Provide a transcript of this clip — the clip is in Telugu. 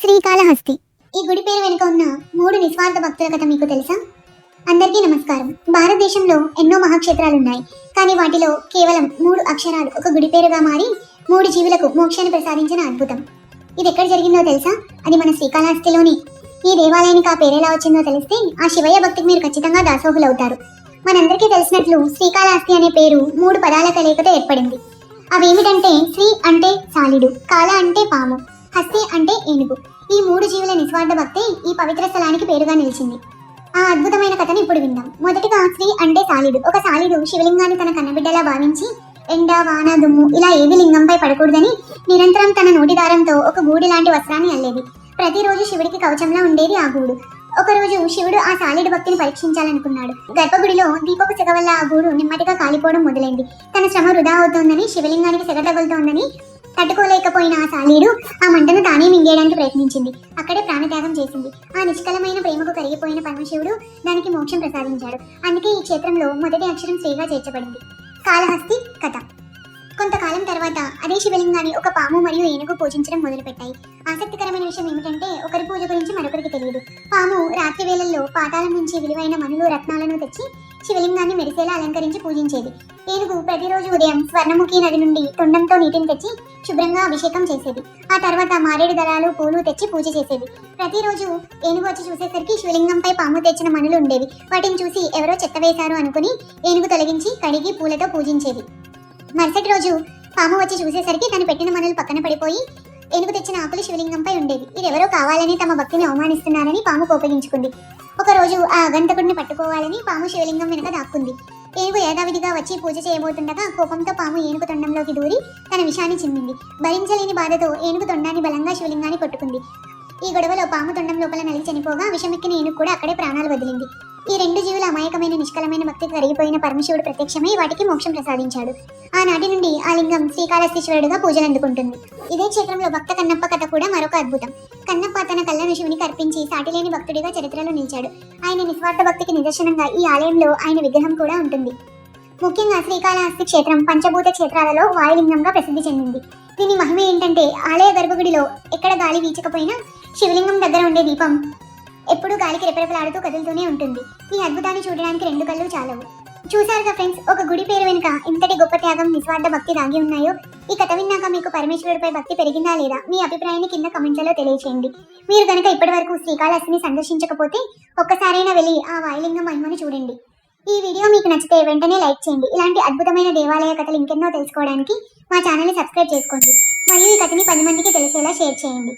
శ్రీకాళహస్తి. ఈ గుడి పేరు వెనుక ఉన్న 3 నిస్వార్థ భక్తుల కథ మీకు తెలుసా? అందరికీ నమస్కారం. భారతదేశంలో ఎన్నో మహాక్షేత్రాలున్నాయి. కానీ వాటిలో కేవలం 3 అక్షరాలు ఒక గుడి పేరుగా మారి 3 జీవులకు మోక్షాన్ని ప్రసాదించిన అద్భుతం. ఇది ఎక్కడ జరిగిందో తెలుసా? అది మన శ్రీకాళహస్తిలోని. ఈ దేవాలయానికి ఆ పేరు ఎలా వచ్చిందో తెలిస్తే ఆ శివయ్య భక్తికి మీరు ఖచ్చితంగా దాసోహులవుతారు. మనందరికీ తెలిసినట్లు శ్రీకాళహస్తి అనే పేరు 3 పదాల కలయికతో ఏర్పడింది. అవేమిటంటే శ్రీ అంటే సాలిడు, కాళ అంటే పాము, హస్తి అంటే ఏనుగు. ఈ 3 జీవుల నిస్వార్థ భక్తే ఈ పవిత్ర స్థలానికి పేరుగా నిలిచింది. ఆ అద్భుతమైన కథని ఇప్పుడు విందాం. మొదటిగా శ్రీ అంటే సాలిడు. ఒక సాలిడు శివలింగాన్ని తన కన్నబిడ్డలా భావించి ఎండ, వాన, దుమ్ము ఇలా ఏది లింగంపై పడకూడదని నిరంతరం తన నోటి దారంతో ఒక గూడి లాంటి వస్త్రాన్ని అల్లేది. ప్రతిరోజు శివుడికి కవచంలా ఉండేది ఆ గూడు. ఒకరోజు శివుడు ఆ సాలిడు భక్తిని పరీక్షించాలనుకున్నాడు. గర్భగుడిలో దీపపు సెగ వల్ల ఆ గూడు నెమ్మదిగా కాలిపోవడం మొదలైంది. తన శ్రమ వృధా అవుతోందని, శివలింగానికి సెగ తగులుతోందని తట్టుకోలేకపోయిన ఆ సాలీడు ఆ మంటను తానే మింగేయడానికి ప్రయత్నించింది. అక్కడే ప్రాణత్యాగం చేసింది. ఆ నిష్కలమైన ప్రేమకు కరిగిపోయిన పరమశివుడు దానికి మోక్షం ప్రసాదించాడు. అందుకే ఈ క్షేత్రంలో మొదటి అక్షరం శ్రీగా చేర్చబడింది. కాళహస్తి కథ. కొంతకాలం తర్వాత అదే శివలింగాన్ని ఒక పాము మరియు ఏనుగు పూజించడం మొదలుపెట్టాయి. ఆసక్తికరమైన విషయం ఏమిటంటే ఒకరి పూజ గురించి మరొకరికి తెలియదు. పాము రాత్రి వేళల్లో పాతాళం నుంచి విలువైన మనులు, రత్నాలను తెచ్చి శివలింగాన్ని మెరిసేలా అలంకరించి పూజించేది. ఏనుగు ప్రతిరోజు ఉదయం స్వర్ణముఖి నది నుండి తొండంతో నీటిని తెచ్చి శుభ్రంగా అభిషేకం చేసేది. ఆ తర్వాత మారేడు దళాలు, పూలు తెచ్చి పూజ చేసేది. ప్రతిరోజు ఏనుగు వచ్చి చూసేసరికి శివలింగంపై పాము తెచ్చిన మనులు ఉండేవి. వాటిని చూసి ఎవరో చెత్త వేశారు అనుకుని ఏనుగు తొలగించి కడిగి పూలతో పూజించేది. మరుసటి రోజు పాము వచ్చి చూసేసరికి తను పెట్టిన మనులు పక్కన పడిపోయి ఏనుగు తెచ్చిన ఆకులు శివలింగంపై ఉండేవి. ఇదెవరో కావాలని తమ భక్తిని అవమానిస్తున్నారని పాము కోపగించుకుంది. ఒకరోజు ఆ అగంతకుడిని పట్టుకోవాలని పాము శివలింగం వెనుక దాక్కుంది. ఏనుగు యథావిధిగా వచ్చి పూజ చేయబోతుండగా కోపంతో పాము ఏనుగు తొండంలోకి దూరి తన విషాన్ని చిమ్మింది. భరించలేని బాధతో ఏనుగు తొండాన్ని బలంగా శివలింగాన్ని కొట్టుకుంది. ఈ గొడవలో పాము తొండం లోపల నలిగి చనిపోగా విషమెక్కిన ఏనుగు కూడా అక్కడే ప్రాణాలు వదిలింది. ఈ 2 జీవుల అమాయకమైన నిష్కలమైన భక్తికి కరిగిపోయిన పరమశివుడు ప్రత్యక్షమై వాటికి మోక్షం ప్రసాదించాడు. ఆనాటి నుండి ఆ లింగం శ్రీకాళహస్తీశ్వరుడుగా పూజలు అందుకుంటుంది. ఇదే క్షేత్రంలో భక్త కన్నప్ప కథ కూడా మరొక అద్భుతం. కన్నప్ప తన కళ్ళను శివునికి అర్పించి సాటిలేని భక్తుడిగా చరిత్రలో నిలిచాడు. ఆయన నిస్వార్థ భక్తికి నిదర్శనంగా ఈ ఆలయంలో ఆయన విగ్రహం కూడా ఉంటుంది. ముఖ్యంగా శ్రీకాళహస్తి క్షేత్రం పంచభూత క్షేత్రాలలో వాయులింగంగా ప్రసిద్ధి చెందింది. దీని మహిమ ఏంటంటే ఆలయ గర్భగుడిలో ఎక్కడ గాలి వీచకపోయినా శివలింగం దగ్గర ఉండే దీపం ఎప్పుడూ గాలికి రెపరెపలాడుతూ కదులుతూనే ఉంటుంది. ఈ అద్భుతాన్ని చూడడానికి 2 కళ్ళు చాలవు. చూసారుగా ఫ్రెండ్స్, ఒక గుడి పేరు వెనుక ఇంతటి గొప్ప త్యాగం, నిస్వార్థ భక్తి దాగి ఉన్నాయో. ఈ కథ విన్నాక మీకు పరమేశ్వరుడిపై భక్తి పెరిగిందా లేదా? మీ అభిప్రాయాన్ని కింద కమెంట్లలో తెలియచేయండి. మీరు కనుక ఇప్పటి వరకు శ్రీకాళహస్తిని సందర్శించకపోతే ఒక్కసారైనా వెళ్ళి ఆ వాయులింగం మహిమను చూడండి. ఈ వీడియో మీకు నచ్చితే వెంటనే లైక్ చేయండి. ఇలాంటి అద్భుతమైన దేవాలయ కథలు ఇంకెన్నో తెలుసుకోవడానికి మా ఛానల్ని సబ్స్క్రైబ్ చేసుకోండి. మరియు ఈ కథని 10 మందికి తెలిసేలా షేర్ చేయండి.